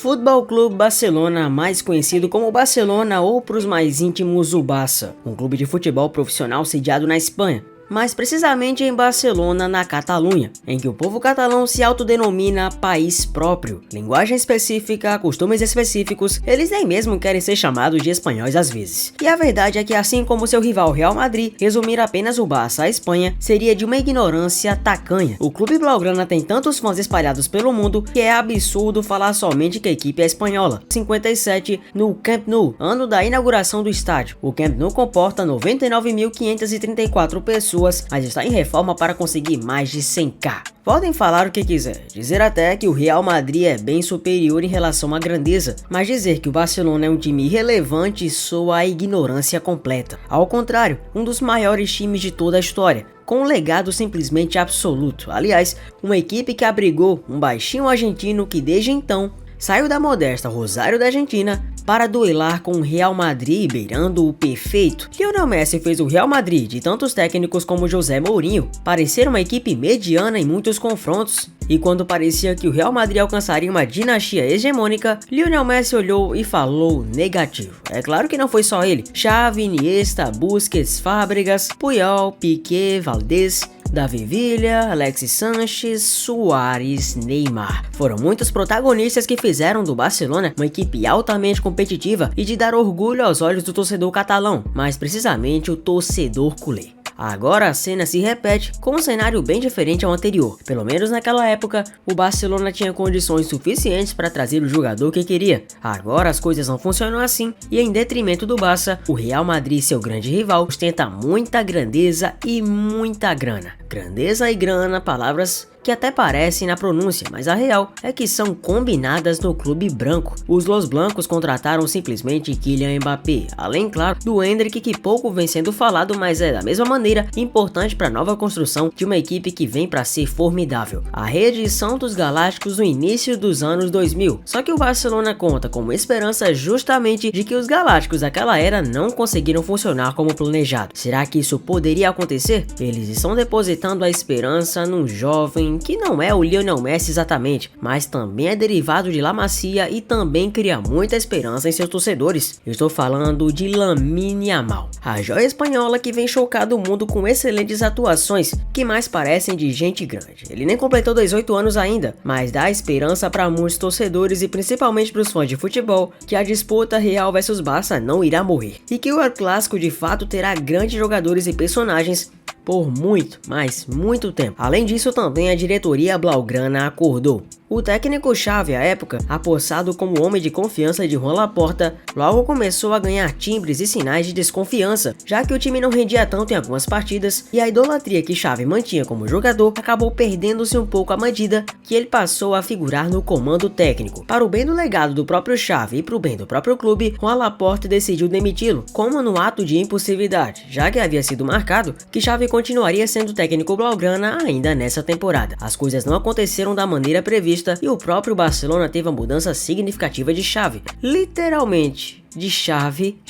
Futebol Clube Barcelona, mais conhecido como Barcelona ou para os mais íntimos o Barça, um clube de futebol profissional sediado na Espanha, mais precisamente em Barcelona, na Catalunha, em que o povo catalão se autodenomina país próprio. Linguagem específica, costumes específicos, eles nem mesmo querem ser chamados de espanhóis às vezes. E a verdade é que, assim como seu rival Real Madrid, resumir apenas o Barça à Espanha seria de uma ignorância tacanha. O clube blaugrana tem tantos fãs espalhados pelo mundo que é absurdo falar somente que a equipe é espanhola. 57 no Camp Nou, ano da inauguração do estádio. O Camp Nou comporta 99.534 pessoas, mas está em reforma para conseguir mais de 100k. Podem falar o que quiser, dizer até que o Real Madrid é bem superior em relação à grandeza, mas dizer que o Barcelona é um time irrelevante soa a ignorância completa. Ao contrário, um dos maiores times de toda a história, com um legado simplesmente absoluto. Aliás, uma equipe que abrigou um baixinho argentino que desde então saiu da modesta Rosário da Argentina para duelar com o Real Madrid, beirando o perfeito. Lionel Messi fez o Real Madrid, de tantos técnicos como José Mourinho, parecer uma equipe mediana em muitos confrontos. E quando parecia que o Real Madrid alcançaria uma dinastia hegemônica, Lionel Messi olhou e falou negativo. É claro que não foi só ele. Xavi, Iniesta, Busquets, Fábregas, Puyol, Piqué, Valdés, Davi Villa, Alexis Sánchez, Suárez, Neymar. Foram muitos protagonistas que fizeram do Barcelona uma equipe altamente competitiva e de dar orgulho aos olhos do torcedor catalão, mais precisamente o torcedor culé. Agora a cena se repete com um cenário bem diferente ao anterior. Pelo menos naquela época, o Barcelona tinha condições suficientes para trazer o jogador que queria. Agora as coisas não funcionam assim e, em detrimento do Barça, o Real Madrid, seu grande rival, ostenta muita grandeza e muita grana. Grandeza e grana, palavras que até parecem na pronúncia, mas a real é que são combinadas no clube branco. Os Los Blancos contrataram simplesmente Kylian Mbappé, além, claro, do Endrick, que pouco vem sendo falado, mas é da mesma maneira importante para a nova construção de uma equipe que vem para ser formidável. A reedição dos Galácticos no início dos anos 2000. Só que o Barcelona conta com uma esperança justamente de que os Galácticos daquela era não conseguiram funcionar como planejado. Será que isso poderia acontecer? Eles estão depositando a esperança num jovem que não é o Lionel Messi exatamente, mas também é derivado de La Masia e também cria muita esperança em seus torcedores. Eu estou falando de Lamine Yamal, a joia espanhola que vem chocando o mundo com excelentes atuações que mais parecem de gente grande. Ele nem completou 18 anos ainda, mas dá esperança para muitos torcedores e principalmente para os fãs de futebol que a disputa Real versus Barça não irá morrer e que o El Clássico de fato terá grandes jogadores e personagens por muito, mas muito tempo. Além disso, também a diretoria blaugrana acordou. O técnico Xavi, à época, apossado como homem de confiança de Juan Laporta, logo começou a ganhar timbres e sinais de desconfiança, já que o time não rendia tanto em algumas partidas e a idolatria que Xavi mantinha como jogador acabou perdendo-se um pouco à medida que ele passou a figurar no comando técnico. Para o bem do legado do próprio Xavi e para o bem do próprio clube, Juan Laporta decidiu demiti-lo, como no ato de impulsividade, já que havia sido marcado que Xavi continuaria sendo técnico blaugrana ainda nessa temporada. As coisas não aconteceram da maneira prevista e o próprio Barcelona teve uma mudança significativa de chave. Literalmente, de chave.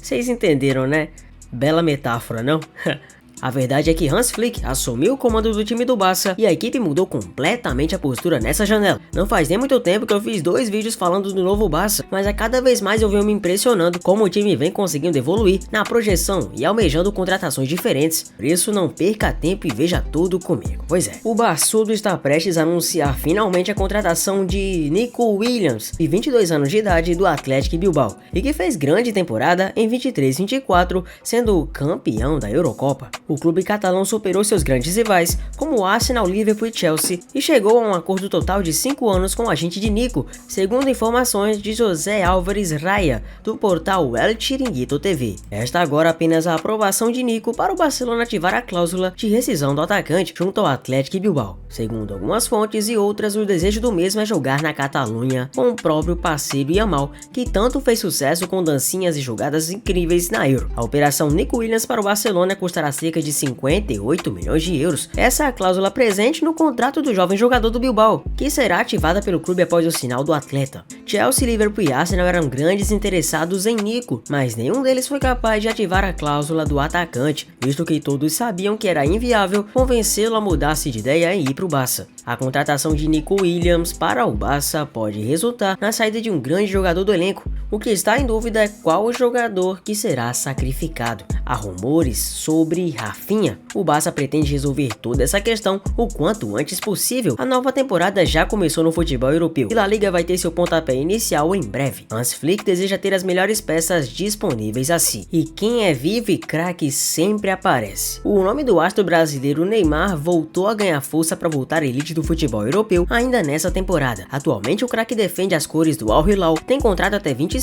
Vocês entenderam, né? Bela metáfora, não? A verdade é que Hans Flick assumiu o comando do time do Barça e a equipe mudou completamente a postura nessa janela. Não faz nem muito tempo que eu fiz 2 vídeos falando do novo Barça, mas a cada vez mais eu venho me impressionando como o time vem conseguindo evoluir na projeção e almejando contratações diferentes. Por isso não perca tempo e veja tudo comigo. Pois é, o Barçudo está prestes a anunciar finalmente a contratação de Nico Williams, de 22 anos de idade, do Athletic Bilbao, e que fez grande temporada em 23-24, sendo campeão da Eurocopa. O clube catalão superou seus grandes rivais, como o Arsenal, Liverpool e Chelsea, e chegou a um acordo total de 5 anos com o agente de Nico, segundo informações de José Álvares Raya, do portal El Chiringuito TV. Resta agora apenas a aprovação de Nico para o Barcelona ativar a cláusula de rescisão do atacante junto ao Athletic Bilbao. Segundo algumas fontes e outras, o desejo do mesmo é jogar na Catalunha com o próprio parceiro Yamal, que tanto fez sucesso com dancinhas e jogadas incríveis na Euro. A operação Nico Williams para o Barcelona custará cerca cerca de 58 milhões de euros. Essa é a cláusula presente no contrato do jovem jogador do Bilbao, que será ativada pelo clube após o sinal do atleta. Chelsea, Liverpool e Arsenal eram grandes interessados em Nico, mas nenhum deles foi capaz de ativar a cláusula do atacante, visto que todos sabiam que era inviável convencê-lo a mudar-se de ideia e ir para o Barça. A contratação de Nico Williams para o Barça pode resultar na saída de um grande jogador do elenco. O que está em dúvida é qual o jogador que será sacrificado. Há rumores sobre Rafinha. O Barça pretende resolver toda essa questão o quanto antes possível. A nova temporada já começou no futebol europeu e La Liga vai ter seu pontapé inicial em breve. Hans Flick deseja ter as melhores peças disponíveis a si. E quem é vivo e craque sempre aparece. O nome do astro brasileiro Neymar voltou a ganhar força para voltar à elite do futebol europeu ainda nessa temporada. Atualmente o craque defende as cores do Al Hilal, tem contrato até 25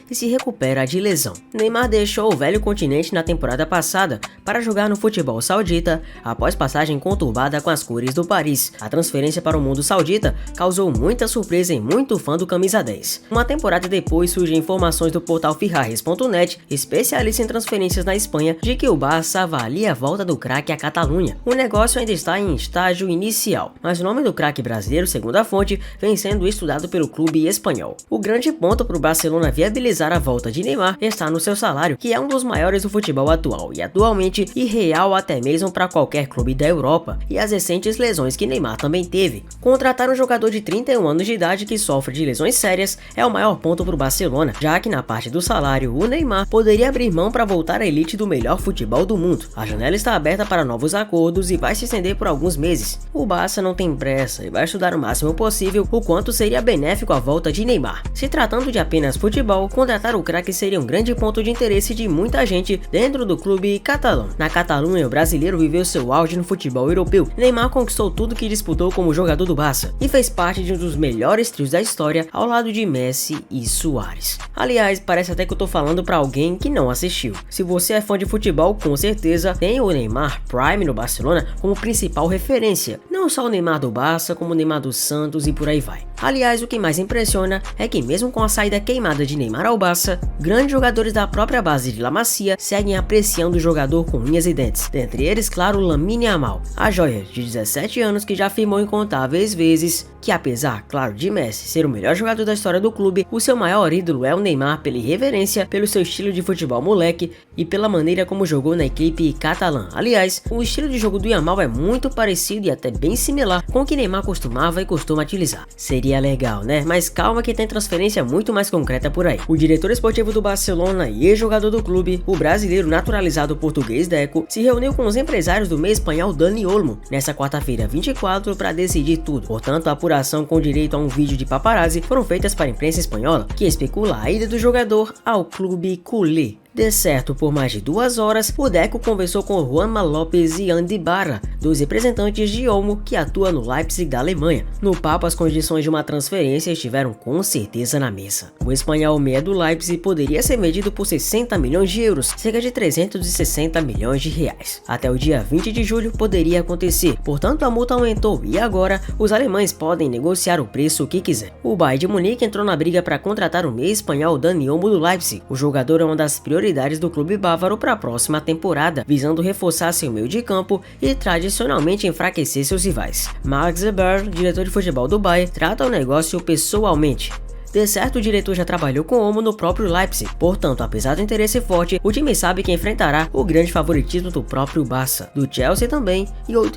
e se recupera de lesão. Neymar deixou o velho continente na temporada passada para jogar no futebol saudita após passagem conturbada com as cores do Paris. A transferência para o mundo saudita causou muita surpresa em muito fã do camisa 10. Uma temporada depois surgem informações do portal Ferraris.net, especialista em transferências na Espanha, de que o Barça avalia a volta do craque à Catalunha. O negócio ainda está em estágio inicial, mas o nome do craque brasileiro, segundo a fonte, vem sendo estudado pelo clube espanhol. O grande ponto para o Barcelona viabilizar a volta de Neymar está no seu salário, que é um dos maiores do futebol atual e atualmente irreal até mesmo para qualquer clube da Europa, e as recentes lesões que Neymar também teve. Contratar um jogador de 31 anos de idade que sofre de lesões sérias é o maior ponto para o Barcelona, já que na parte do salário o Neymar poderia abrir mão para voltar à elite do melhor futebol do mundo. A janela está aberta para novos acordos e vai se estender por alguns meses. O Barça não tem pressa e vai estudar o máximo possível o quanto seria benéfico a volta de Neymar. Se tratando de apenas futebol, contratar o craque seria um grande ponto de interesse de muita gente dentro do clube catalão. Na Catalunha, o brasileiro viveu seu auge no futebol europeu. Neymar conquistou tudo que disputou como jogador do Barça e fez parte de um dos melhores trios da história ao lado de Messi e Suárez. Aliás, parece até que eu tô falando pra alguém que não assistiu. Se você é fã de futebol, com certeza tem o Neymar Prime no Barcelona como principal referência. Não só o Neymar do Barça, como o Neymar do Santos e por aí vai. Aliás, o que mais impressiona é que mesmo com a saída queimada de Neymar ao Barça, grandes jogadores da própria base de La Masia seguem apreciando o jogador com unhas e dentes. Dentre eles, claro, Lamine Yamal, a joia de 17 anos que já afirmou incontáveis vezes que, apesar, claro, de Messi ser o melhor jogador da história do clube, o seu maior ídolo é o Neymar pela irreverência, pelo seu estilo de futebol moleque e pela maneira como jogou na equipe catalã. Aliás, o estilo de jogo do Yamal é muito parecido e até bem similar com o que Neymar costumava e costuma utilizar. Seria legal, né? Mas calma que tem transferência muito mais concreta por aí. O diretor esportivo do Barcelona e ex-jogador do clube, o brasileiro naturalizado português Deco, se reuniu com os empresários do meio espanhol Dani Olmo nessa quarta-feira 24 para decidir tudo. Portanto, a apuração com direito a um vídeo de paparazzi foram feitas para a imprensa espanhola, que especula a ida do jogador ao clube culé. De certo, por mais de 2 horas, o Deco conversou com Juanma Lopes e Andy Barra, dos representantes de Olmo que atua no Leipzig da Alemanha. No papo, as condições de uma transferência estiveram com certeza na mesa. O espanhol meia do Leipzig poderia ser vendido por 60 milhões de euros, cerca de 360 milhões de reais. Até o dia 20 de julho poderia acontecer, portanto a multa aumentou e agora os alemães podem negociar o preço que quiser. O Bayern de Munique entrou na briga para contratar o meia espanhol Dani Olmo do Leipzig. O jogador é uma das prioridades do clube bávaro para a próxima temporada, visando reforçar seu meio de campo e tradicionalmente enfraquecer seus rivais. Mark Zeber, diretor de futebol do Bayern, trata o negócio pessoalmente. De certo, o diretor já trabalhou com Olmo no próprio Leipzig, portanto, apesar do interesse forte, o time sabe que enfrentará o grande favoritismo do próprio Barça, do Chelsea também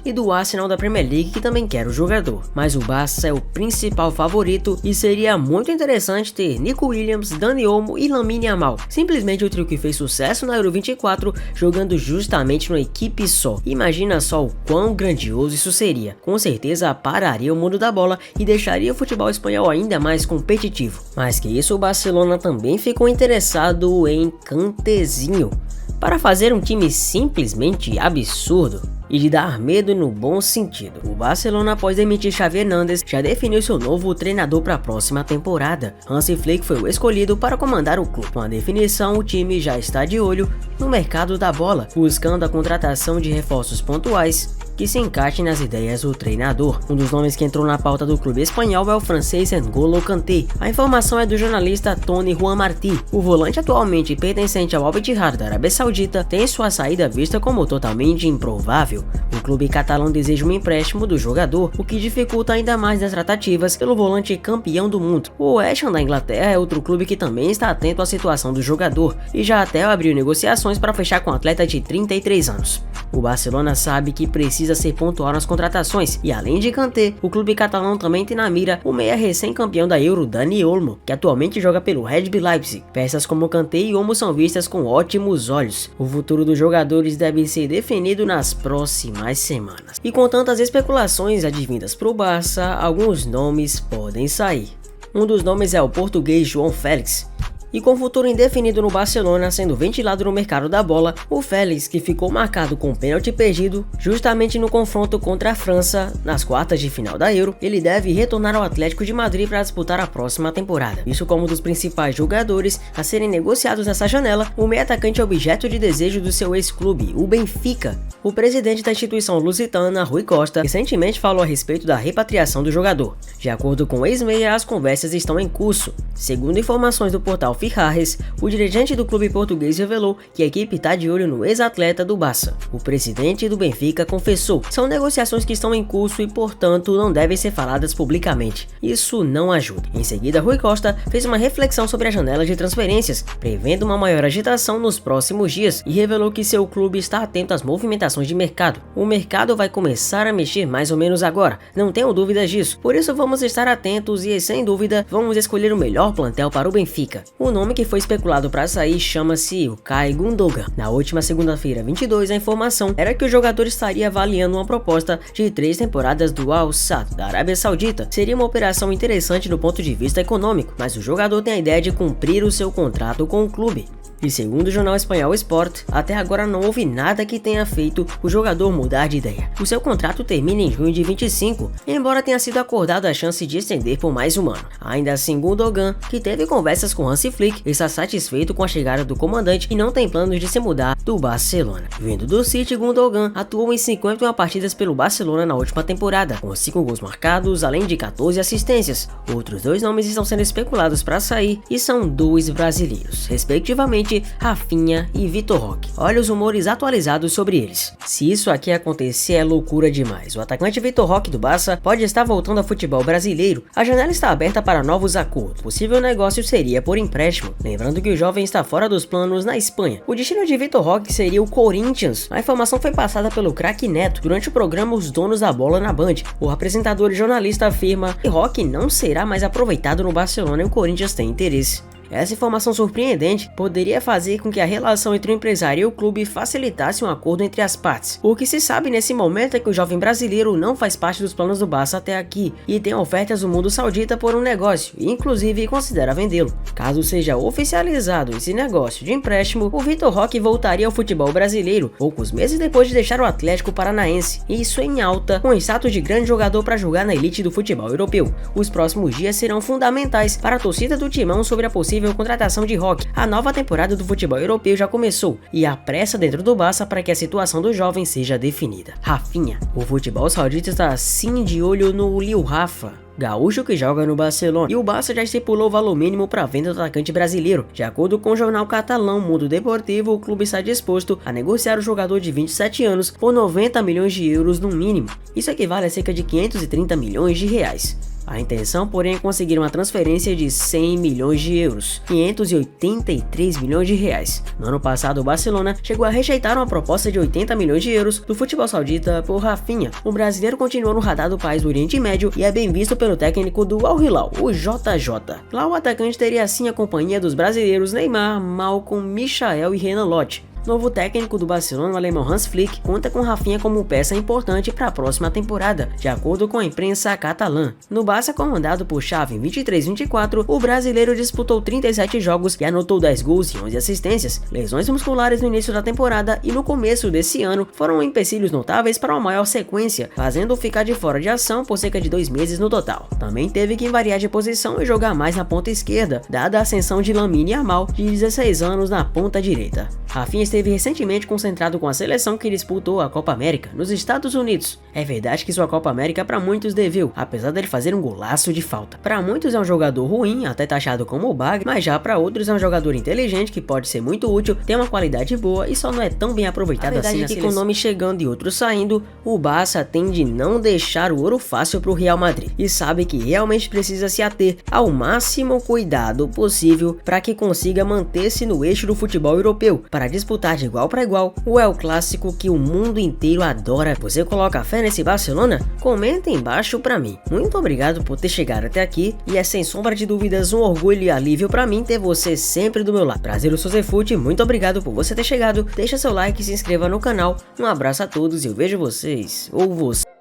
e do Arsenal da Premier League, que também quer o jogador. Mas o Barça é o principal favorito e seria muito interessante ter Nico Williams, Dani Olmo e Lamine Yamal, simplesmente o trio que fez sucesso na Euro 24 jogando justamente numa equipe só. Imagina só o quão grandioso isso seria. Com certeza pararia o mundo da bola e deixaria o futebol espanhol ainda mais competitivo. Mais que isso, o Barcelona também ficou interessado em Kantézinho, para fazer um time simplesmente absurdo e de dar medo no bom sentido. O Barcelona, após demitir Xavi Hernández, já definiu seu novo treinador para a próxima temporada. Hans Flick foi o escolhido para comandar o clube. Com a definição, o time já está de olho no mercado da bola, buscando a contratação de reforços pontuais que se encaixe nas ideias do treinador. Um dos nomes que entrou na pauta do clube espanhol é o francês N'Golo Kanté. A informação é do jornalista Tony Juan Martí. O volante, atualmente pertencente ao Al Ittihad da Arábia Saudita, tem sua saída vista como totalmente improvável. O clube catalão deseja um empréstimo do jogador, o que dificulta ainda mais as tratativas pelo volante campeão do mundo. O West Ham da Inglaterra é outro clube que também está atento à situação do jogador e já até abriu negociações para fechar com o atleta de 33 anos. O Barcelona sabe que precisa ser pontual nas contratações e, além de Kanté, o clube catalão também tem na mira o meia recém-campeão da Euro, Dani Olmo, que atualmente joga pelo Red Bull Leipzig. Peças como Kanté e Olmo são vistas com ótimos olhos. O futuro dos jogadores deve ser definido nas próximas semanas. E com tantas especulações advindas para o Barça, alguns nomes podem sair. Um dos nomes é o português João Félix. E com futuro indefinido no Barcelona sendo ventilado no mercado da bola, o Félix, que ficou marcado com um pênalti perdido justamente no confronto contra a França nas quartas de final da Euro, ele deve retornar ao Atlético de Madrid para disputar a próxima temporada. Isso como um dos principais jogadores a serem negociados nessa janela, o meio-atacante é objeto de desejo do seu ex-clube, o Benfica. O presidente da instituição lusitana, Rui Costa, recentemente falou a respeito da repatriação do jogador. De acordo com o ex-meia, as conversas estão em curso. Segundo informações do portal Fichajes, o dirigente do clube português revelou que a equipe está de olho no ex-atleta do Barça. O presidente do Benfica confessou: são negociações que estão em curso e, portanto, não devem ser faladas publicamente. Isso não ajuda. Em seguida, Rui Costa fez uma reflexão sobre a janela de transferências, prevendo uma maior agitação nos próximos dias, e revelou que seu clube está atento às movimentações de mercado. O mercado vai começar a mexer mais ou menos agora, não tenho dúvidas disso. Por isso vamos estar atentos e, sem dúvida, vamos escolher o melhor plantel para o Benfica. O nome que foi especulado para sair chama-se Ilkay Gundogan. Na última segunda-feira, 22, a informação era que o jogador estaria avaliando uma proposta de 3 temporadas do Al Sadd da Arábia Saudita. Seria uma operação interessante do ponto de vista econômico, mas o jogador tem a ideia de cumprir o seu contrato com o clube. E segundo o jornal espanhol Sport, até agora não houve nada que tenha feito o jogador mudar de ideia. O seu contrato termina em junho de 25, embora tenha sido acordada a chance de estender por mais um ano. Ainda assim, Gundogan, que teve conversas com Hansi Flick, está satisfeito com a chegada do comandante e não tem planos de se mudar do Barcelona. Vindo do City, Gundogan atuou em 51 partidas pelo Barcelona na última temporada, com 5 gols marcados, além de 14 assistências. Outros 2 nomes estão sendo especulados para sair e são 2 brasileiros, respectivamente Rafinha e Vitor Roque. Olha os rumores atualizados sobre eles. Se isso aqui acontecer, é loucura demais. O atacante Vitor Roque do Barça pode estar voltando ao futebol brasileiro. A janela está aberta para novos acordos. O possível negócio seria por empréstimo. Lembrando que o jovem está fora dos planos na Espanha. O destino de Vitor Roque seria o Corinthians. A informação foi passada pelo craque Neto durante o programa Os Donos da Bola na Band. O apresentador e jornalista afirma que Roque não será mais aproveitado no Barcelona e o Corinthians tem interesse. Essa informação surpreendente poderia fazer com que a relação entre o empresário e o clube facilitasse um acordo entre as partes. O que se sabe nesse momento é que o jovem brasileiro não faz parte dos planos do Barça até aqui e tem ofertas do mundo saudita por um negócio e inclusive considera vendê-lo. Caso seja oficializado esse negócio de empréstimo, o Vitor Roque voltaria ao futebol brasileiro poucos meses depois de deixar o Atlético Paranaense, e isso em alta, com status de grande jogador para jogar na elite do futebol europeu. Os próximos dias serão fundamentais para a torcida do Timão sobre a possível contratação de Roque. A nova temporada do futebol europeu já começou e há pressa dentro do Barça para que a situação do jovem seja definida. Rafinha. O futebol saudita está assim de olho no Lil Rafa, gaúcho que joga no Barcelona, e o Barça já estipulou o valor mínimo para a venda do atacante brasileiro. De acordo com o jornal catalão Mundo Deportivo, o clube está disposto a negociar o jogador de 27 anos por 90 milhões de euros no mínimo. Isso equivale a cerca de 530 milhões de reais. A intenção, porém, é conseguir uma transferência de 100 milhões de euros, 583 milhões de reais. No ano passado, o Barcelona chegou a rejeitar uma proposta de 80 milhões de euros do futebol saudita por Rafinha. O brasileiro continua no radar do país do Oriente Médio e é bem visto pelo técnico do Al Hilal, o JJ. Lá o atacante teria assim a companhia dos brasileiros Neymar, Malcom, Michael e Renan Lodge. Novo técnico do Barcelona, o alemão Hans Flick, conta com Rafinha como peça importante para a próxima temporada, de acordo com a imprensa catalã. No Barça, comandado por Xavi em 23-24, o brasileiro disputou 37 jogos e anotou 10 gols e 11 assistências. Lesões musculares no início da temporada e no começo desse ano foram empecilhos notáveis para uma maior sequência, fazendo-o ficar de fora de ação por cerca de 2 meses no total. Também teve que variar de posição e jogar mais na ponta esquerda, dada a ascensão de Lamine Yamal, de 16 anos, na ponta direita. Rafinha esteve recentemente concentrado com a seleção que disputou a Copa América nos Estados Unidos. É verdade que sua Copa América para muitos deveu, apesar dele fazer um golaço de falta. Para muitos é um jogador ruim, até taxado como o bagre, mas já para outros é um jogador inteligente que pode ser muito útil, tem uma qualidade boa e só não é tão bem aproveitado assim na seleção. Com o nome chegando e outros saindo, o Barça tende a não deixar o ouro fácil para o Real Madrid e sabe que realmente precisa se ater ao máximo cuidado possível para que consiga manter-se no eixo do futebol europeu, para disputar de igual para igual o El Clássico que o mundo inteiro adora. Você coloca fé nesse Barcelona? Comenta embaixo para mim. Muito obrigado por ter chegado até aqui e é sem sombra de dúvidas um orgulho e alívio para mim ter você sempre do meu lado. Prazer o Sozefute, muito obrigado por você ter chegado. Deixa seu like e se inscreva no canal. Um abraço a todos e eu vejo vocês ou você